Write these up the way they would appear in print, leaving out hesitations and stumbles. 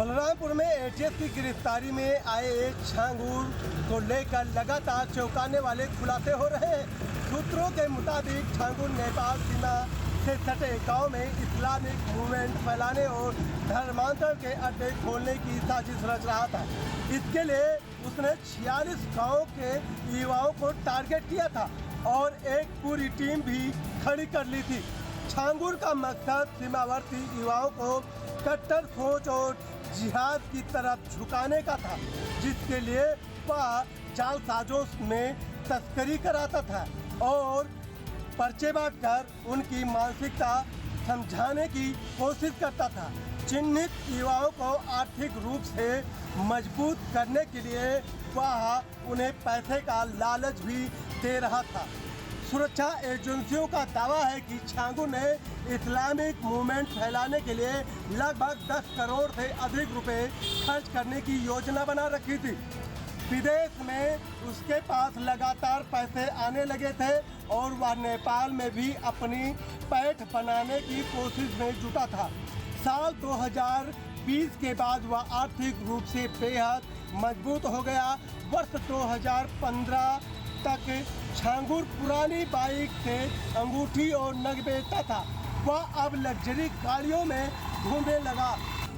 बलरामपुर में एटीएस की गिरफ्तारी में आए एक छांगूर को लेकर लगातार चौंकाने वाले खुलासे हो रहे हैं। सूत्रों के मुताबिक छांगूर नेपाल सीमा से सटे गांव में इस्लामिक मूवमेंट फैलाने और धर्मांतर के अड्डे खोलने की साजिश रच रहा था। इसके लिए उसने 46 गाँव के युवाओं को टारगेट किया था और एक पूरी टीम भी खड़ी कर ली थी। छांगूर का मकसद सीमावर्ती युवाओं को कट्टर सोच और जिहाद की तरफ झुकाने का था, जिसके लिए वह जालसाजों में तस्करी कराता था और पर्चे बांटकर उनकी मानसिकता समझाने की कोशिश करता था। चिन्हित युवाओं को आर्थिक रूप से मजबूत करने के लिए वह उन्हें पैसे का लालच भी दे रहा था। सुरक्षा एजेंसियों का दावा है कि छांगूर ने इस्लामिक मूवमेंट फैलाने के लिए लगभग 10 करोड़ से अधिक रुपए खर्च करने की योजना बना रखी थी। विदेश में उसके पास लगातार पैसे आने लगे थे और वह नेपाल में भी अपनी पैठ बनाने की कोशिश में जुटा था। साल 2020 के बाद वह आर्थिक रूप से बेहद मजबूत हो गया। वर्ष 2015 तक छांगूर पुरानी बाइक से अंगूठी और नग बेचता था। वह अब लग्जरी गाड़ियों में घूमने लगा।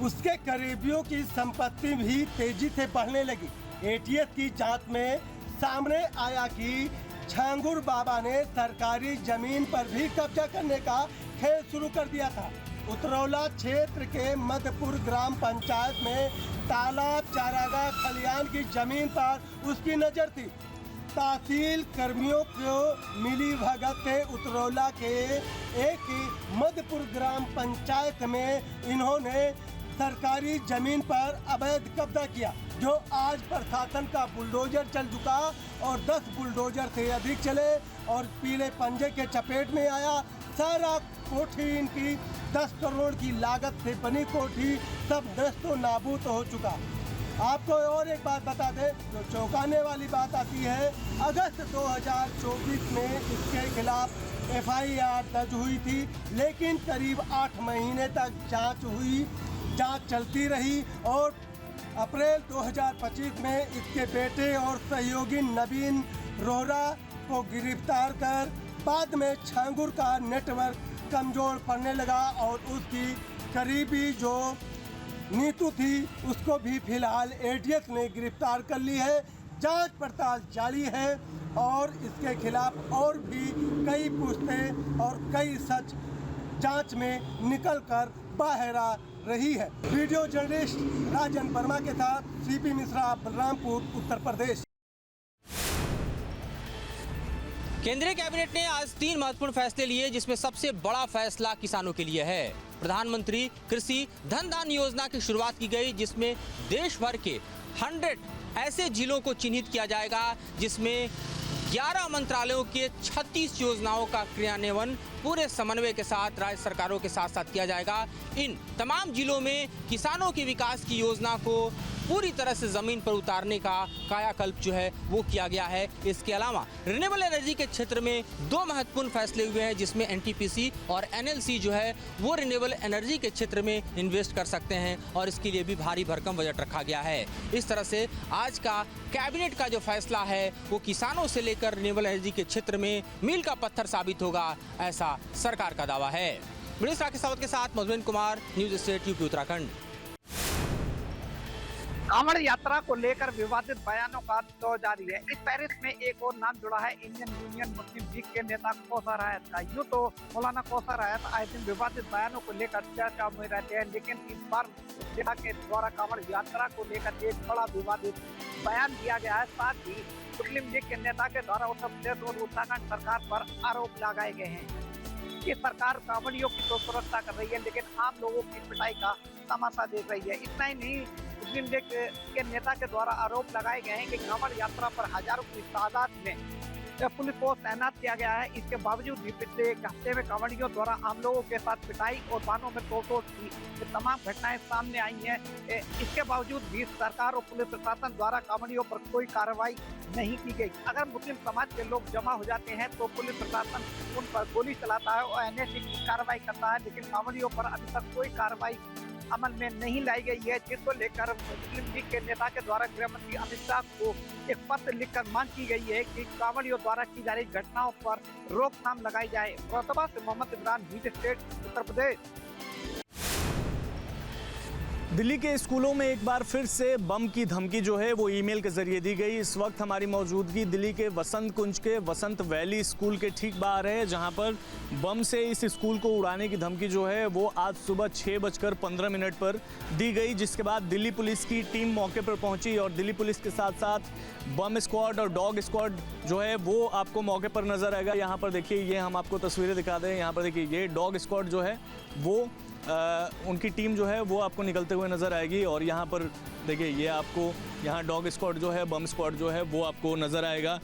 उसके करीबियों की संपत्ति भी तेजी से बढ़ने लगी। एटीएस की जांच में सामने आया कि छांगूर बाबा ने सरकारी जमीन पर भी कब्जा करने का खेल शुरू कर दिया था। उतरौला क्षेत्र के मधपुर ग्राम पंचायत में तालाब चारागाह खलियान की जमीन पर उसकी नज़र थी। तहसील कर्मियों को मिली भगत से उतरौला के एक मधपुर ग्राम पंचायत में इन्होंने सरकारी जमीन पर अवैध कब्जा किया, जो आज प्रशासन का बुलडोजर चल चुका और 10 बुलडोजर से अधिक चले और पीले पंजे के चपेट में आया। सारा कोठी इनकी 10 करोड़ की लागत से बनी कोठी सब नष्टो नाबूद हो चुका। आपको और एक बात बता दें, जो चौंकाने वाली बात आती है, अगस्त 2024 में इसके खिलाफ FIR दर्ज हुई थी, लेकिन करीब 8 महीने तक जांच चलती रही और अप्रैल 2025 में इसके बेटे और सहयोगी नवीन रोहरा को गिरफ्तार कर बाद में छांगूर का नेटवर्क कमजोर पड़ने लगा और उसकी करीबी जो नीतू थी उसको भी फिलहाल एटीएस ने गिरफ्तार कर ली है। जांच पड़ताल जारी है और इसके खिलाफ और भी कई पुष्टें और कई सच जांच में निकल कर बाहर आ रही है। वीडियो जर्नलिस्ट राजन वर्मा के साथ CP मिश्रा, बलरामपुर, उत्तर प्रदेश। केंद्रीय कैबिनेट ने आज 3 महत्वपूर्ण फैसले लिए, जिसमें सबसे बड़ा फैसला किसानों के लिए है। प्रधानमंत्री कृषि धन दान योजना की शुरुआत की गई, जिसमें देश भर के 100 ऐसे जिलों को चिन्हित किया जाएगा, जिसमें 11 मंत्रालयों के 36 योजनाओं का क्रियान्वयन पूरे समन्वय के साथ राज्य सरकारों के साथ साथ किया जाएगा। इन तमाम जिलों में किसानों के विकास की योजना को पूरी तरह से जमीन पर उतारने का कायाकल्प जो है वो किया गया है। इसके अलावा रिन्यूएबल एनर्जी के क्षेत्र में 2 महत्वपूर्ण फैसले हुए हैं, जिसमें NTPC और NLC जो है वो रिन्यूएबल एनर्जी के क्षेत्र में इन्वेस्ट कर सकते हैं और इसके लिए भी भारी भरकम बजट रखा गया है। इस तरह से आज का कैबिनेट का जो फैसला है वो किसानों से लेकर रिन्यूएबल एनर्जी के क्षेत्र में मील का पत्थर साबित होगा, ऐसा सरकार का दावा है। मिनिस्टर राकेश सावत के साथ Madhuban Kumar, news state UP Uttarakhand. Kanwar यात्रा को लेकर विवादित बयानों का दौर जारी है। इस फहरिस्त में एक और नाम जुड़ा है इंडियन यूनियन मुस्लिम लीग के नेता कौसर रायत का। यूँ तो मौलाना कौसर रायत आए दिन विवादित बयानों को लेकर चर्चा में रहते हैं, लेकिन इस बार जिला के द्वारा कांवड़ यात्रा को लेकर एक बड़ा विवादित बयान दिया गया है। साथ ही मुस्लिम लीग के नेता के द्वारा उत्तर प्रदेश और उत्तराखंड सरकार पर आरोप लगाए गए हैं कि सरकार कांवड़ियों की तो सुरक्षा कर रही है, लेकिन आम लोगों की पिटाई का तमाशा देख रही है। इतना ही नहीं, मुस्लिम लीग के नेता के द्वारा आरोप लगाए गए हैं कि कांवड़ यात्रा पर हजारों की तादाद में पुलिस को तैनात किया गया है। इसके बावजूद भी पिछले एक हफ्ते में कांवड़ियों द्वारा आम लोगों के साथ पिटाई और वाहनों में तोड़ की तमाम घटनाएं सामने आई हैं। इसके बावजूद भी सरकार और पुलिस प्रशासन द्वारा कांवड़ियों पर कोई कार्रवाई नहीं की गई। अगर मुस्लिम समाज के लोग जमा हो जाते हैं तो पुलिस प्रशासन उन पर गोली चलाता है और NSA की कार्रवाई करता है, लेकिन कांवड़ियों पर अभी तक कोई कार्रवाई अमल में नहीं लाई गई है, जिसको लेकर मुस्लिम लीग के नेता के द्वारा गृह मंत्री अमित शाह को एक पत्र लिखकर मांग की गई है कि कांवड़ियों द्वारा की जा रही घटनाओं पर रोकथाम लगाई जाए। फैसलाबाद से मोहम्मद इमरान, न्यूज़ स्टेट, उत्तर प्रदेश। दिल्ली के स्कूलों में एक बार फिर से बम की धमकी जो है वो ईमेल के जरिए दी गई। इस वक्त हमारी मौजूदगी दिल्ली के वसंत कुंज के वसंत वैली स्कूल के ठीक बाहर है, जहां पर बम से इस स्कूल को उड़ाने की धमकी जो है वो आज सुबह 6:15 पर दी गई, जिसके बाद दिल्ली पुलिस की टीम मौके पर पहुंची और दिल्ली पुलिस के साथ साथ बम स्क्वाड और डॉग स्क्वाड जो है वो आपको मौके पर नजर आएगा। यहाँ पर देखिए, ये हम आपको तस्वीरें दिखा दें। यहाँ पर देखिए, ये डॉग स्क्वाड जो है वो उनकी टीम जो है वो आपको निकलते हुए नज़र आएगी। और यहाँ पर देखिए, ये आपको यहाँ डॉग स्क्वाड जो है, बम स्क्वाड जो है वो आपको नज़र आएगा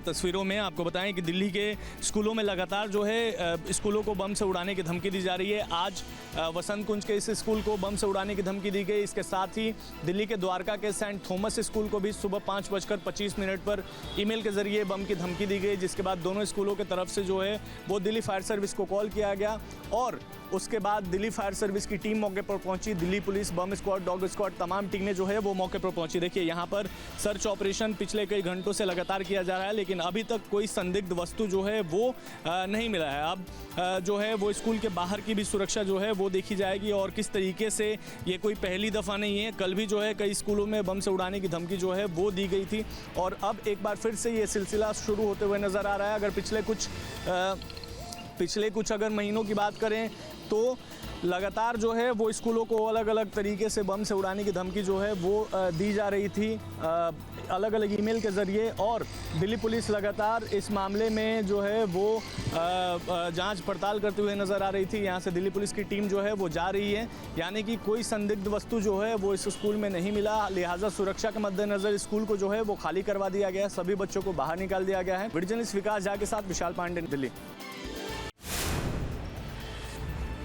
तस्वीरों में। आपको बताएं कि दिल्ली के स्कूलों में लगातार जो है स्कूलों को बम से उड़ाने की धमकी दी जा रही है। आज वसंत कुंज के इस स्कूल को बम से उड़ाने की धमकी दी गई। इसके साथ ही दिल्ली के द्वारका के सेंट थॉमस स्कूल को भी सुबह 5:25 पर ईमेल के जरिए बम की धमकी दी गई, जिसके बाद दोनों स्कूलों की तरफ से जो है वो दिल्ली फायर सर्विस को कॉल किया गया और उसके बाद दिल्ली फायर सर्विस की टीम मौके पर पहुंची। दिल्ली पुलिस, बम स्क्वाड, डॉग स्क्वाड, तमाम टीमें जो है वो मौके पर पहुंची। देखिए, यहाँ पर सर्च ऑपरेशन पिछले कई घंटों से लगातार किया जा रहा है, लेकिन अभी तक कोई संदिग्ध वस्तु जो है वो नहीं मिला है। अब जो है वो स्कूल के बाहर की भी सुरक्षा जो है वो देखी जाएगी और किस तरीके से, ये कोई पहली दफ़ा नहीं है। कल भी जो है कई स्कूलों में बम से उड़ाने की धमकी जो है वो दी गई थी और अब एक बार फिर से ये सिलसिला शुरू होते हुए नज़र आ रहा है। अगर पिछले कुछ अगर महीनों की बात करें तो लगातार जो है वो स्कूलों को अलग अलग तरीके से बम से उड़ाने की धमकी जो है वो दी जा रही थी अलग अलग ईमेल के ज़रिए, और दिल्ली पुलिस लगातार इस मामले में जो है वो जांच पड़ताल करते हुए नज़र आ रही थी। यहाँ से दिल्ली पुलिस की टीम जो है वो जा रही है, यानी कि कोई संदिग्ध वस्तु जो है वो इस स्कूल में नहीं मिला। लिहाजा सुरक्षा के मद्देनज़र स्कूल को जो है वो खाली करवा दिया गया है, सभी बच्चों को बाहर निकाल दिया गया है। वीडियो जर्नलिस्ट विकास झा के साथ विशाल पांडे, दिल्ली।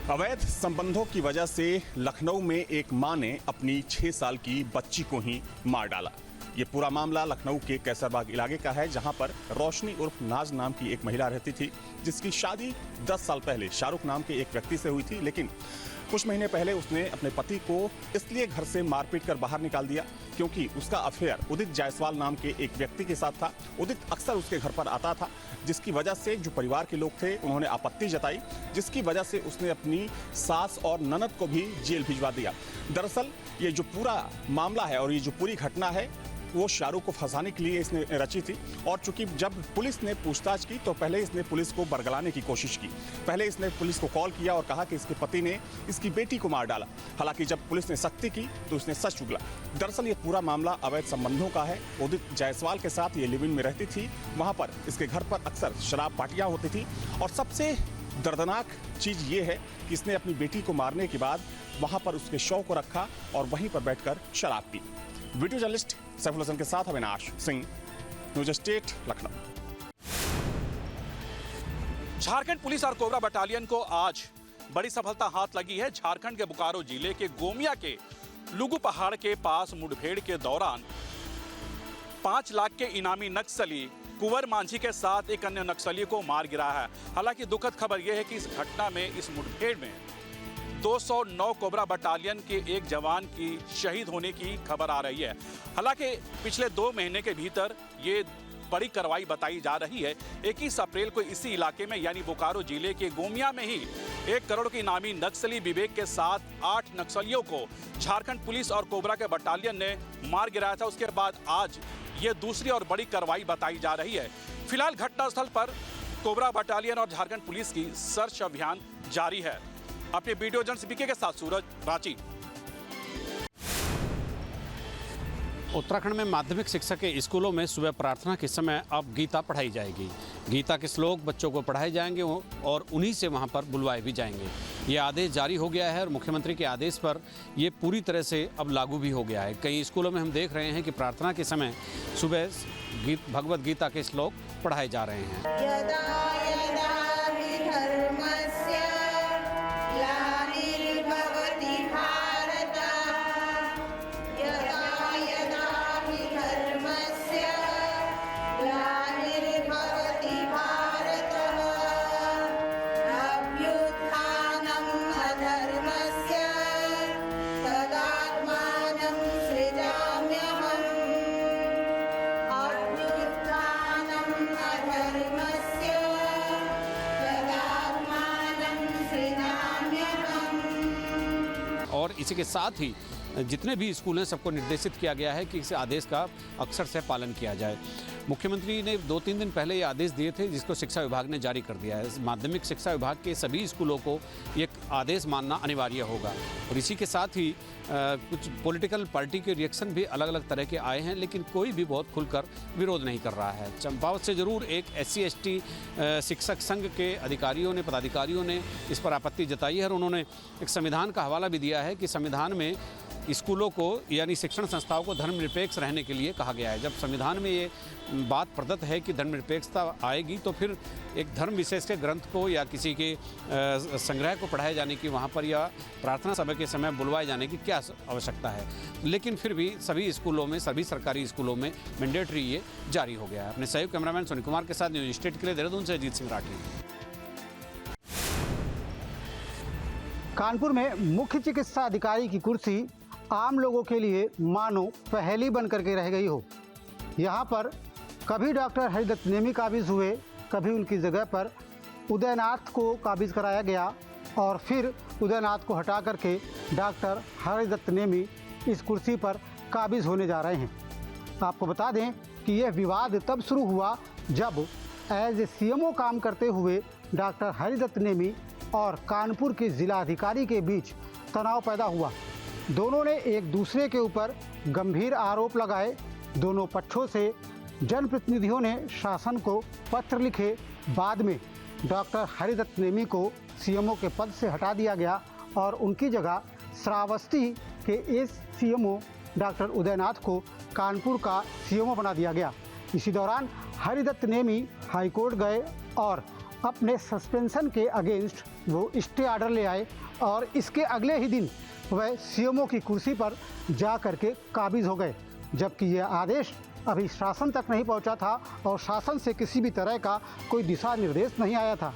अवैध संबंधों की वजह से लखनऊ में एक मां ने अपनी 6 साल की बच्ची को ही मार डाला। ये पूरा मामला लखनऊ के कैसरबाग इलाके का है, जहां पर रोशनी उर्फ नाज नाम की एक महिला रहती थी, जिसकी शादी 10 साल पहले शाहरुख नाम के एक व्यक्ति से हुई थी। लेकिन कुछ महीने पहले उसने अपने पति को इसलिए घर से मारपीट कर बाहर निकाल दिया क्योंकि उसका अफेयर उदित जायसवाल नाम के एक व्यक्ति के साथ था। उदित अक्सर उसके घर पर आता था, जिसकी वजह से जो परिवार के लोग थे उन्होंने आपत्ति जताई, जिसकी वजह से उसने अपनी सास और ननद को भी जेल भिजवा दिया। दरअसल ये जो पूरा मामला है और ये जो पूरी घटना है वो शाहरुख को फंसाने के लिए इसने रची थी। और चूंकि जब पुलिस ने पूछताछ की तो पहले इसने पुलिस को बरगलाने की कोशिश की। पहले इसने पुलिस को कॉल किया और कहा कि इसके पति ने इसकी बेटी को मार डाला। हालांकि जब पुलिस ने सख्ती की तो इसने सच उगला। दरअसल ये पूरा मामला अवैध संबंधों का है। उदित जायसवाल के साथ ये लिव इन में रहती थी, वहाँ पर इसके घर पर अक्सर शराब पार्टियाँ होती थी और सबसे दर्दनाक चीज़ ये है कि इसने अपनी बेटी को मारने के बाद वहाँ पर उसके शव को रखा और वहीं पर बैठकर शराब पी। वीडियो जर्नलिस्ट सैफुल हसन के साथ Avinash Singh, News State, Lucknow. Jharkhand police और कोबरा बटालियन को आज बड़ी सफलता हाथ लगी है। झारखंड के बोकारो जिले के गोमिया के लुगु पहाड़ के पास मुठभेड़ के दौरान 5 लाख के इनामी नक्सली कुंवर मांझी के साथ एक अन्य नक्सली को मार गिरा है। हालांकि दुखद खबर यह है कि इस घटना में, इस मुठभेड़ में 209 कोबरा बटालियन के एक जवान की शहीद होने की खबर आ रही है। हालांकि पिछले 2 महीने के भीतर ये बड़ी कार्रवाई बताई जा रही है। 21 अप्रैल को इसी इलाके में यानी बोकारो जिले के गोमिया में ही 1 करोड़ के इनामी नक्सली विवेक के साथ 8 नक्सलियों को झारखंड पुलिस और कोबरा के बटालियन ने मार गिराया था। उसके बाद आज ये दूसरी और बड़ी कार्रवाई बताई जा रही है। फिलहाल घटनास्थल पर कोबरा बटालियन और झारखंड पुलिस की सर्च अभियान जारी है। अपने वीडियो जर्नलिस्ट बीके के साथ सूरज, रांची। उत्तराखंड में माध्यमिक शिक्षा के स्कूलों में सुबह प्रार्थना के समय अब गीता पढ़ाई जाएगी। गीता के श्लोक बच्चों को पढ़ाए जाएंगे और उन्हीं से वहां पर बुलवाए भी जाएंगे। ये आदेश जारी हो गया है और मुख्यमंत्री के आदेश पर ये पूरी तरह से अब लागू भी हो गया है। कई स्कूलों में हम देख रहे हैं कि प्रार्थना के समय सुबह भगवत गीता के श्लोक पढ़ाए जा रहे हैं। इसी के साथ ही जितने भी स्कूल हैं सबको निर्देशित किया गया है कि इस आदेश का अक्षर से पालन किया जाए। मुख्यमंत्री ने 2-3 दिन पहले ये आदेश दिए थे, जिसको शिक्षा विभाग ने जारी कर दिया है। माध्यमिक शिक्षा विभाग के सभी स्कूलों को ये आदेश मानना अनिवार्य होगा। और इसी के साथ ही कुछ पॉलिटिकल पार्टी के रिएक्शन भी अलग अलग तरह के आए हैं, लेकिन कोई भी बहुत खुलकर विरोध नहीं कर रहा है। चंपावत से जरूर एक SC/ST शिक्षक संघ के अधिकारियों ने, पदाधिकारियों ने इस पर आपत्ति जताई है और उन्होंने एक संविधान का हवाला भी दिया है कि संविधान में स्कूलों को यानी शिक्षण संस्थाओं को धर्मनिरपेक्ष रहने के लिए कहा गया है। जब संविधान में ये बात प्रदत्त है कि धर्मनिरपेक्षता आएगी, तो फिर एक धर्म विशेष के ग्रंथ को या किसी के संग्रह को पढ़ाए जाने की वहाँ पर या प्रार्थना सभा के समय बुलवाए जाने की क्या आवश्यकता है। लेकिन फिर भी सभी स्कूलों में, सभी सरकारी स्कूलों में मैंडेटरी ये जारी हो गया है। अपने सहयोग कैमरामैन सुनील कुमार के साथ न्यूज स्टेट के लिए देहरादून से अजीत सिंह राठी। कानपुर में मुख्य चिकित्सा अधिकारी की कुर्सी आम लोगों के लिए मानो पहेली बन करके रह गई हो। यहाँ पर कभी डॉक्टर हरिदत्त नेमी काबिज हुए, कभी उनकी जगह पर उदयनाथ को काबिज कराया गया और फिर उदयनाथ को हटा करके डॉक्टर हरिदत्त नेमी इस कुर्सी पर काबिज होने जा रहे हैं। आपको बता दें कि यह विवाद तब शुरू हुआ जब एज CMO काम करते हुए डॉक्टर हरिदत्त नेमी और कानपुर के जिलाधिकारी के बीच तनाव पैदा हुआ। दोनों ने एक दूसरे के ऊपर गंभीर आरोप लगाए। दोनों पक्षों से जनप्रतिनिधियों ने शासन को पत्र लिखे। बाद में डॉक्टर हरिदत्त नेमी को CMO के पद से हटा दिया गया और उनकी जगह श्रावस्ती के CMO डॉक्टर उदयनाथ को कानपुर का CMO बना दिया गया। इसी दौरान हरिदत्त नेमी हाईकोर्ट गए और अपने सस्पेंशन के अगेंस्ट वो स्टे ऑर्डर ले आए और इसके अगले ही दिन वह CMO की कुर्सी पर जा करके काबिज हो गए, जबकि यह आदेश अभी शासन तक नहीं पहुंचा था और शासन से किसी भी तरह का कोई दिशा निर्देश नहीं आया था।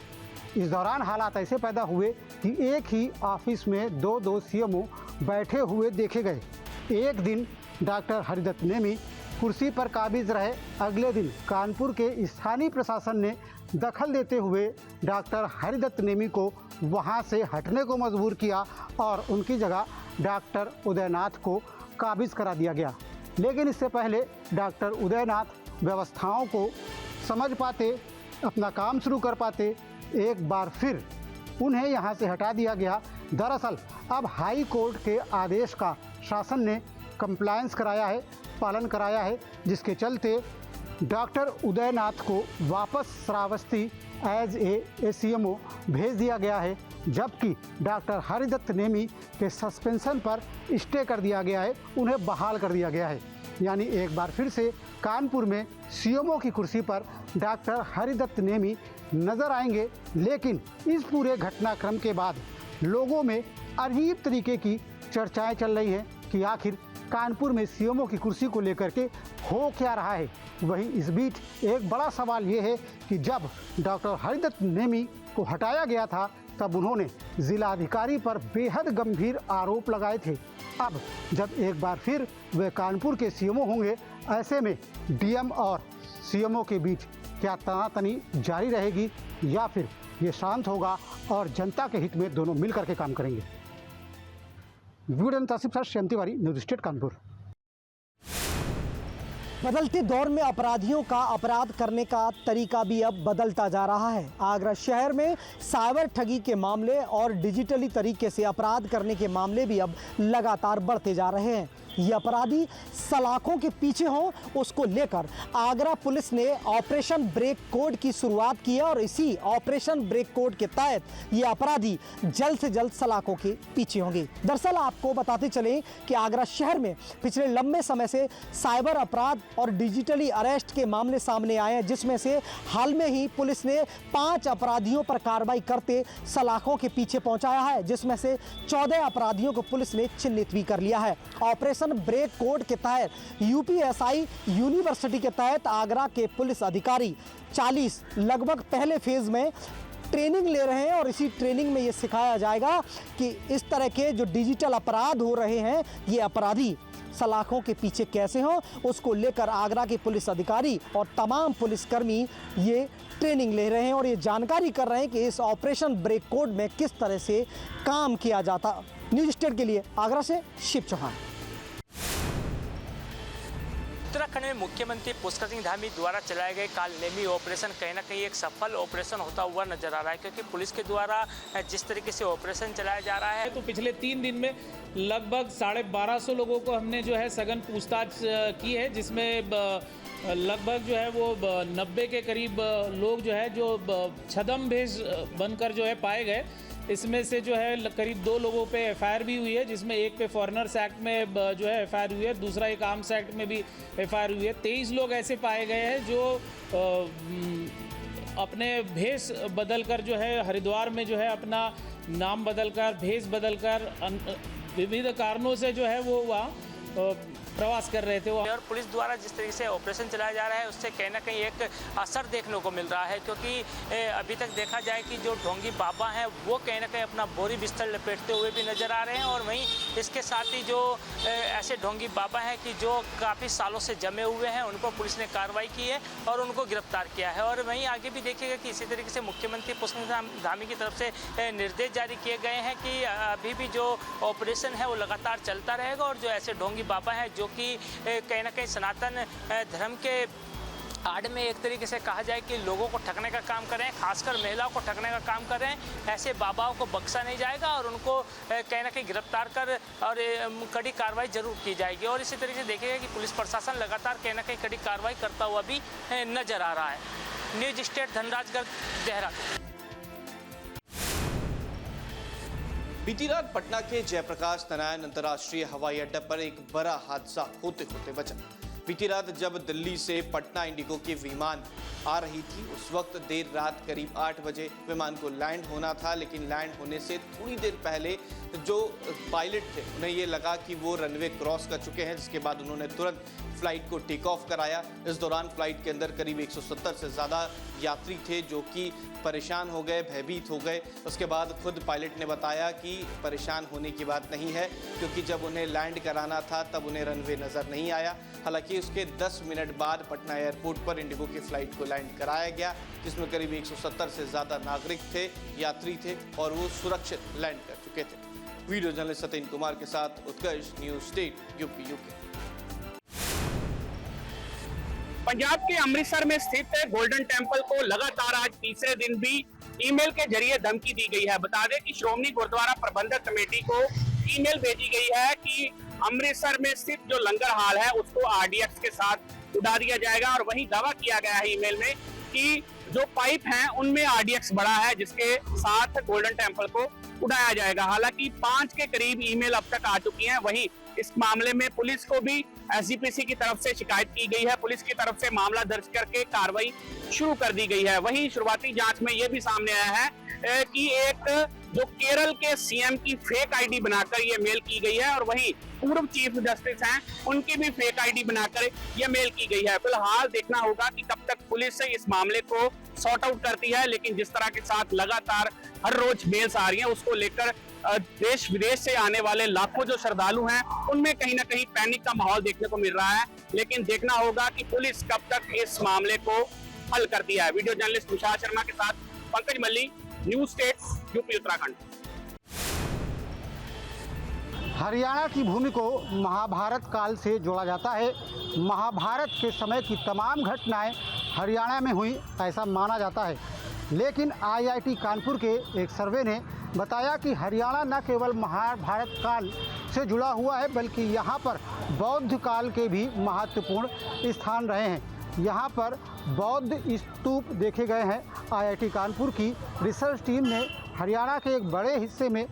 इस दौरान हालात ऐसे पैदा हुए कि एक ही ऑफिस में 2-2 CMO बैठे हुए देखे गए। एक दिन डॉक्टर हरिदत्त नेमी कुर्सी पर काबिज रहे, अगले दिन कानपुर के स्थानीय प्रशासन ने दखल देते हुए डॉक्टर हरिदत्त नेमी को वहां से हटने को मजबूर किया और उनकी जगह डॉक्टर उदयनाथ को काबिज करा दिया गया। लेकिन इससे पहले डॉक्टर उदयनाथ व्यवस्थाओं को समझ पाते, अपना काम शुरू कर पाते, एक बार फिर उन्हें यहां से हटा दिया गया। दरअसल अब हाई कोर्ट के आदेश का शासन ने कंप्लायंस कराया है, पालन कराया है, जिसके चलते डॉक्टर उदयनाथ को वापस श्रावस्ती एज ए CMO भेज दिया गया है, जबकि डॉक्टर हरिदत्त नेमी के सस्पेंशन पर स्टे कर दिया गया है, उन्हें बहाल कर दिया गया है। यानी एक बार फिर से कानपुर में CMO की कुर्सी पर डॉक्टर हरिदत्त नेमी नज़र आएंगे। लेकिन इस पूरे घटनाक्रम के बाद लोगों में अजीब तरीके की चर्चाएं चल रही हैं कि आखिर कानपुर में CMO की कुर्सी को लेकर के हो क्या रहा है। वहीं इस बीच एक बड़ा सवाल ये है कि जब डॉक्टर हरिदत्त नेमी को हटाया गया था तब उन्होंने जिलाधिकारी पर बेहद गंभीर आरोप लगाए थे। अब जब एक बार फिर वे कानपुर के CMO होंगे, ऐसे में DM और CMO के बीच क्या तनातनी जारी रहेगी या फिर ये शांत होगा और जनता के हित में दोनों मिल करके काम करेंगे। Video Tasif Shyam Tiwari, news state Kanpur. बदलते दौर में अपराधियों का अपराध करने का तरीका भी अब बदलता जा रहा है। आगरा शहर में साइबर ठगी के मामले और डिजिटली तरीके से अपराध करने के मामले भी अब लगातार बढ़ते जा रहे हैं। ये अपराधी सलाखों के पीछे हों, उसको लेकर आगरा पुलिस ने ऑपरेशन ब्रेक कोड की शुरुआत की है और इसी ऑपरेशन ब्रेक कोड के तहत ये अपराधी जल्द से जल्द सलाखों के पीछे होंगे। दरअसल आपको बताते चलें कि आगरा शहर में पिछले लंबे समय से साइबर अपराध और डिजिटली अरेस्ट के मामले सामने आए हैं, जिसमें से हाल में ही पुलिस ने 5 अपराधियों पर कार्रवाई करते सलाखों के पीछे पहुंचाया है, जिसमें से 14 अपराधियों को पुलिस ने चिन्हित भी कर लिया है। ऑपरेशन ब्रेक कोड के तहत UPSI यूनिवर्सिटी के तहत आगरा के पुलिस अधिकारी 40 लगभग पहले फेज में ट्रेनिंग ले रहे हैं और इसी ट्रेनिंग में ये सिखाया जाएगा कि इस तरह के जो डिजिटल अपराध हो रहे हैं, ये अपराधी सलाखों के पीछे कैसे हों, उसको लेकर आगरा के पुलिस अधिकारी और तमाम पुलिसकर्मी ये ट्रेनिंग ले रहे हैं और ये जानकारी कर रहे हैं कि इस ऑपरेशन ब्रेक कोड में किस तरह से काम किया जाता। न्यूज़ स्टेट के लिए आगरा से शिव चौहान। उत्तराखंड में मुख्यमंत्री पुष्कर सिंह धामी द्वारा चलाए गए कालनेमी ऑपरेशन कहीं ना कहीं एक सफल ऑपरेशन होता हुआ नजर आ रहा है, क्योंकि पुलिस के द्वारा जिस तरीके से ऑपरेशन चलाया जा रहा है तो पिछले 3 दिन में लगभग 1250 लोगों को हमने जो है सघन पूछताछ की है, जिसमें लगभग जो है वो 90 के करीब लोग जो है जो छदम भेष बनकर जो है पाए गए। इसमें से जो है करीब 2 लोगों पे एफआईआर भी हुई है, जिसमें एक पे फॉरेनर्स एक्ट में जो है एफआईआर हुई है, दूसरा एक आर्म्स एक्ट में भी एफआईआर हुई है। 23 लोग ऐसे पाए गए हैं जो अपने भेष बदलकर जो है हरिद्वार में जो है अपना नाम बदलकर, भेष बदलकर विविध कारणों से जो है वो वहाँ प्रवास कर रहे थे। और पुलिस द्वारा जिस तरीके से ऑपरेशन चलाया जा रहा है उससे कहीं ना कहीं एक असर देखने को मिल रहा है, क्योंकि अभी तक देखा जाए कि जो ढोंगी बाबा हैं वो कहीं ना कहीं अपना बोरी बिस्तर लपेटते हुए भी नजर आ रहे हैं, और वहीं इसके साथ ही जो ऐसे ढोंगी बाबा हैं कि जो काफ़ी सालों से जमे हुए हैं उन पर पुलिस ने कार्रवाई की है और उनको गिरफ्तार किया है। और वहीं आगे भी देखिएगा कि इसी तरीके से मुख्यमंत्री पुष्कर सिंह धामी की तरफ से निर्देश जारी किए गए हैं कि अभी भी जो ऑपरेशन है वो लगातार चलता रहेगा, और जो ऐसे ढोंगी बाबा हैं जो कि कहीं ना कहीं सनातन धर्म के आड़ में एक तरीके से कहा जाए कि लोगों को ठगने का काम करें, खासकर महिलाओं को ठगने का काम करें, ऐसे बाबाओं को बख्शा नहीं जाएगा और उनको कहीं ना कहीं गिरफ्तार कर और कड़ी कार्रवाई जरूर की जाएगी। और इसी तरीके से देखिएगा कि पुलिस प्रशासन लगातार कहीं ना कहीं कड़ी कार्रवाई करता हुआ भी नजर आ रहा है। News state Dhanrajgarh, Dehradun. बीती रात पटना के जयप्रकाश नारायण अंतर्राष्ट्रीय हवाई अड्डे पर एक बड़ा हादसा होते होते बचा। बीती रात जब दिल्ली से पटना इंडिगो की विमान आ रही थी, उस वक्त देर रात करीब 8 बजे विमान को लैंड होना था, लेकिन लैंड होने से थोड़ी देर पहले जो पायलट थे उन्हें ये लगा कि वो रनवे क्रॉस कर चुके हैं, जिसके बाद उन्होंने तुरंत फ्लाइट को टेक ऑफ कराया। इस दौरान फ्लाइट के अंदर करीब 170 से ज़्यादा यात्री थे जो कि परेशान हो गए, भयभीत हो गए। उसके बाद खुद पायलट ने बताया कि परेशान होने की बात नहीं है, क्योंकि जब उन्हें लैंड कराना था तब उन्हें रनवे नज़र नहीं आया। हालांकि उसके 10 मिनट बाद पटना एयरपोर्ट पर इंडिगो की फ़्लाइट को लैंड कराया गया, जिसमें करीब 170 से ज़्यादा नागरिक थे, यात्री थे और वो सुरक्षित लैंड कर चुके थे। वीडियो जर्नलिस्ट सत्येंद्र कुमार के साथ उत्कर्ष, न्यूज़ स्टेट, यूपी। पंजाब के अमृतसर में स्थित गोल्डन टेम्पल को लगातार आज तीसरे दिन भी ईमेल के जरिए धमकी दी गई है। बता दें कि श्रोमणी गुरुद्वारा प्रबंधक कमेटी को ईमेल भेजी गई है कि अमृतसर में स्थित जो लंगर हाल है उसको आरडीएक्स के साथ उड़ा दिया जाएगा, और वहीं दावा किया गया है ईमेल में कि जो पाइप हैं उनमें आरडीएक्स बड़ा है, जिसके साथ गोल्डन टेम्पल को उड़ाया जाएगा। हालांकि 5 के करीब ईमेल अब तक आ चुकी हैं। वहीं इस मामले में पुलिस को भी एसजीपीसी की तरफ से शिकायत की गई है। पुलिस की तरफ से मामला दर्ज करके कार्रवाई शुरू कर दी गई है। वहीं शुरुआती जांच में यह भी सामने आया है कि एक जो केरल के सीएम की फेक आईडी बनाकर ये मेल की गई है, और वहीं पूर्व चीफ जस्टिस हैं उनकी भी फेक आईडी बनाकर ये मेल की गई है। फिलहाल देखना होगा कि कब तक पुलिस इस मामले को सॉर्ट आउट करती है, लेकिन जिस तरह के साथ लगातार हर रोज मेल्स आ रही हैं उसको लेकर देश विदेश से आने वाले लाखों जो श्रद्धालु हैं उनमें कहीं ना कहीं पैनिक का माहौल देखने को मिल रहा है। लेकिन देखना होगा कि पुलिस कब तक इस मामले को हल करती है। वीडियो जर्नलिस्ट तुषार शर्मा के साथ Pankaj Malli, news state, UP Uttarakhand. Haryana की भूमि को महाभारत काल से जोड़ा जाता है। महाभारत के समय की तमाम घटनाएं हरियाणा में हुई ऐसा माना जाता है, लेकिन आईआईटी कानपुर के एक सर्वे ने बताया कि हरियाणा न केवल महाभारत काल से जुड़ा हुआ है, बल्कि यहाँ पर बौद्ध काल के भी महत्वपूर्ण स्थान रहे हैं। यहाँ पर बौद्ध स्तूप देखे गए हैं। आईआईटी कानपुर की रिसर्च टीम ने हरियाणा के एक बड़े हिस्से में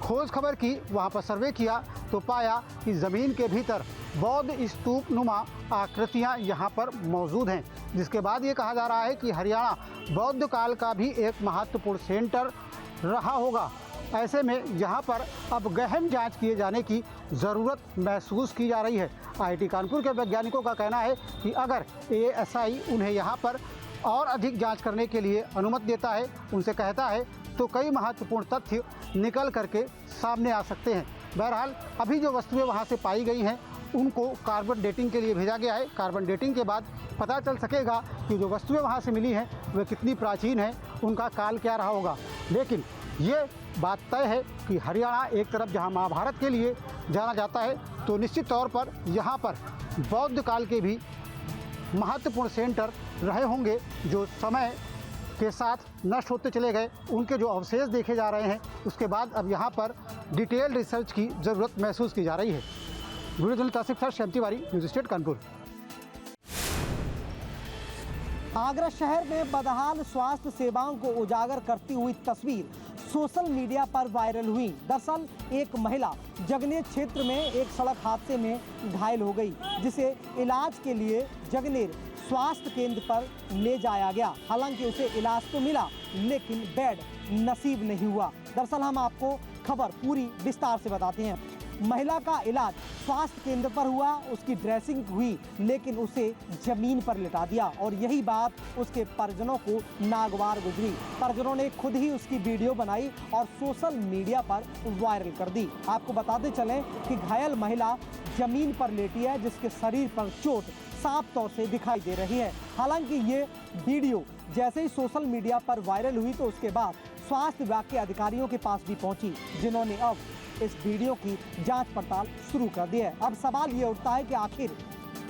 खोज खबर की, वहाँ पर सर्वे किया तो पाया कि ज़मीन के भीतर बौद्ध स्तूप नुमा आकृतियाँ यहाँ पर मौजूद हैं, जिसके बाद ये कहा जा रहा है कि हरियाणा बौद्ध काल का भी एक महत्वपूर्ण सेंटर रहा होगा। ऐसे में यहाँ पर अब गहन जांच किए जाने की ज़रूरत महसूस की जा रही है। आईआईटी कानपुर के वैज्ञानिकों का कहना है कि अगर एएसआई उन्हें यहाँ पर और अधिक जांच करने के लिए अनुमति देता है, उनसे कहता है तो कई महत्वपूर्ण तथ्य निकल करके सामने आ सकते हैं। बहरहाल अभी जो वस्तुएं वहां से पाई गई हैं उनको कार्बन डेटिंग के लिए भेजा गया है। कार्बन डेटिंग के बाद पता चल सकेगा कि जो वस्तुएं वहां से मिली हैं वे कितनी प्राचीन हैं, उनका काल क्या रहा होगा। लेकिन ये बात तय है कि हरियाणा एक तरफ जहां महाभारत के लिए जाना जाता है, तो निश्चित तौर पर यहाँ पर बौद्ध काल के भी महत्वपूर्ण सेंटर रहे होंगे जो समय के साथ नष्ट होते चले गए। उनके जो अवशेष देखे जा रहे हैं उसके बाद अब यहाँ पर डिटेल रिसर्च की ज़रूरत महसूस की जा रही है। Video journalist Asif sir, Shyam Tiwari, news state Kanpur. Agra शहर में बदहाल स्वास्थ्य सेवाओं को उजागर करती हुई तस्वीर सोशल मीडिया पर वायरल हुई। दरअसल एक महिला जगनेर क्षेत्र में एक सड़क हादसे में घायल हो गई, जिसे इलाज के लिए जगनेर स्वास्थ्य केंद्र पर ले जाया गया। हालांकि उसे इलाज तो मिला लेकिन बेड नसीब नहीं हुआ। दरअसल हम आपको खबर पूरी विस्तार से बताते हैं। महिला का इलाज स्वास्थ्य केंद्र पर हुआ, उसकी ड्रेसिंग हुई लेकिन उसे जमीन पर लिटा दिया और यही बात उसके परिजनों को नागवार गुजरी। परिजनों ने खुद ही उसकी वीडियो बनाई और सोशल मीडिया पर वायरल कर दी। आपको बताते चलें कि घायल महिला जमीन पर लेटी है, जिसके शरीर पर चोट साफ तौर से दिखाई दे रही है। हालांकि ये वीडियो जैसे ही सोशल मीडिया पर वायरल हुई तो उसके बाद स्वास्थ्य विभाग के अधिकारियों के पास भी पहुंची, जिन्होंने अब इस वीडियो की जांच पड़ताल शुरू कर दी है। अब सवाल ये उठता है कि आखिर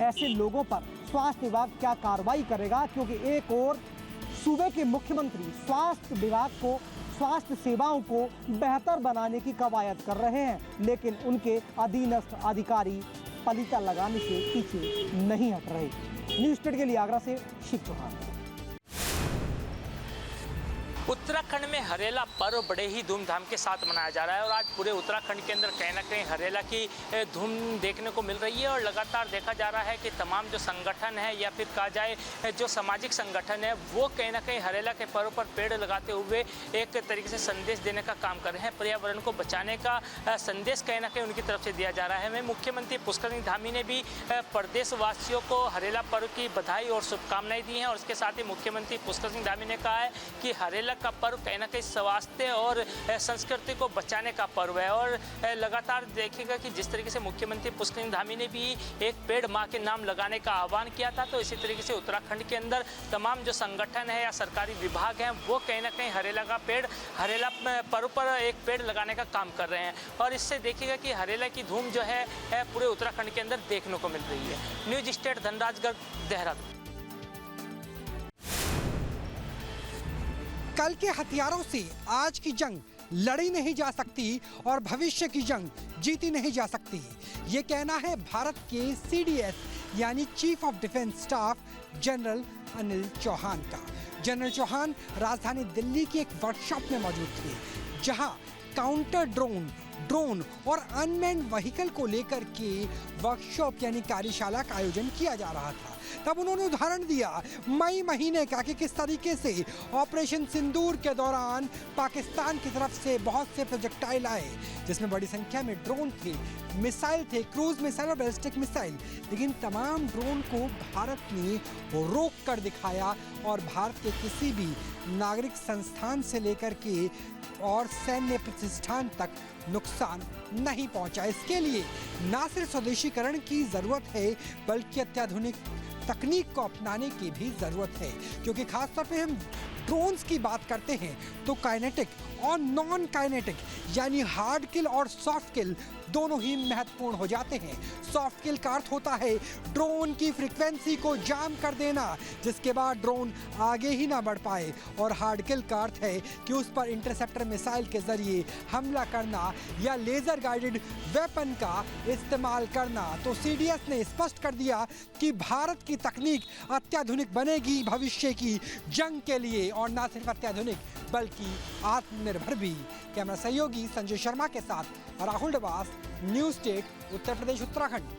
ऐसे लोगों पर स्वास्थ्य विभाग क्या कार्रवाई करेगा, क्योंकि एक और सूबे के मुख्यमंत्री स्वास्थ्य विभाग को, स्वास्थ्य सेवाओं को बेहतर बनाने की कवायद कर रहे हैं, लेकिन उनके अधीनस्थ अधिकारी पलीता लगाने से पीछे नहीं हट रहे। न्यूज़ स्टेट के लिए आगरा से शिव चौहान। उत्तराखंड में हरेला पर्व बड़े ही धूमधाम के साथ मनाया जा रहा है और आज पूरे उत्तराखंड के अंदर कहीं ना कहीं हरेला की धूम देखने को मिल रही है। और लगातार देखा जा रहा है कि तमाम जो संगठन है या फिर कहा जाए जो सामाजिक संगठन है वो कहीं ना कहीं हरेला के पर्व पर पेड़ लगाते हुए एक तरीके से संदेश देने का काम कर रहे हैं। पर्यावरण को बचाने का संदेश कहीं ना कहीं उनकी तरफ से दिया जा रहा है। मुख्यमंत्री पुष्कर सिंह धामी ने भी प्रदेशवासियों को हरेला पर्व की बधाई और शुभकामनाएं दी हैं और इसके साथ ही मुख्यमंत्री पुष्कर सिंह धामी ने कहा है कि हरेला का पर्व कहीं ना कहीं स्वास्थ्य और संस्कृति को बचाने का पर्व है। और लगातार देखिएगा कि जिस तरीके से मुख्यमंत्री पुष्कर सिंह धामी ने भी एक पेड़ मां के नाम लगाने का आह्वान किया था, तो इसी तरीके से उत्तराखंड के अंदर तमाम जो संगठन है या सरकारी विभाग हैं वो कहीं ना कहीं हरेला पर्व पर एक पेड़ लगाने का काम कर रहे हैं। और इससे देखिएगा कि हरेला की धूम जो है पूरे उत्तराखंड के अंदर देखने को मिल रही है। News state Dhanrajgarh, Dehradun. कल के हथियारों से आज की जंग लड़ी नहीं जा सकती और भविष्य की जंग जीती नहीं जा सकती, ये कहना है भारत के CDS यानी chief of defence staff general Anil Chauhan का। जनरल चौहान राजधानी दिल्ली की एक वर्कशॉप में मौजूद थे, जहां काउंटर ड्रोन और अनमैन्ड व्हीकल को लेकर के वर्कशॉप यानी कार्यशाला का आयोजन किया जा रहा था। तब उन्होंने उदाहरण दिया मई महीने का कि किस तरीके से ऑपरेशन सिंदूर के दौरान पाकिस्तान की तरफ से बहुत से प्रोजेक्टाइल आए, जिसमें बड़ी संख्या में ड्रोन थे, मिसाइल थे, क्रूज मिसाइल और बैलिस्टिक मिसाइल, लेकिन तमाम ड्रोन को भारत ने रोक कर दिखाया और भारत के किसी भी नागरिक संस्थान से लेकर के और सैन्य प्रतिष्ठान तक नुकसान नहीं पहुंचा। इसके लिए न सिर्फ स्वदेशीकरण की जरूरत है बल्कि अत्याधुनिक तकनीक को अपनाने की भी जरूरत है, क्योंकि खासतौर पे हम ड्रोन्स की बात करते हैं तो काइनेटिक और नॉन काइनेटिक यानी हार्ड किल और सॉफ्ट किल दोनों ही महत्वपूर्ण हो जाते हैं। सॉफ्ट किल का अर्थ होता है ड्रोन की फ्रीक्वेंसी को जाम कर देना, जिसके बाद ड्रोन आगे ही ना बढ़ पाए, और हार्ड किल का अर्थ है कि उस पर इंटरसेप्टर मिसाइल के जरिए हमला करना या लेजर गाइडेड वेपन का इस्तेमाल करना। तो CDS ने स्पष्ट कर दिया कि भारत की तकनीक अत्याधुनिक बनेगी भविष्य की जंग के लिए, और न सिर्फ अत्याधुनिक बल्कि आत्मनिर्भर भी। कैमरा सहयोगी संजय शर्मा के साथ राहुल डबास, न्यूज़ स्टेट, उत्तर प्रदेश, उत्तराखंड।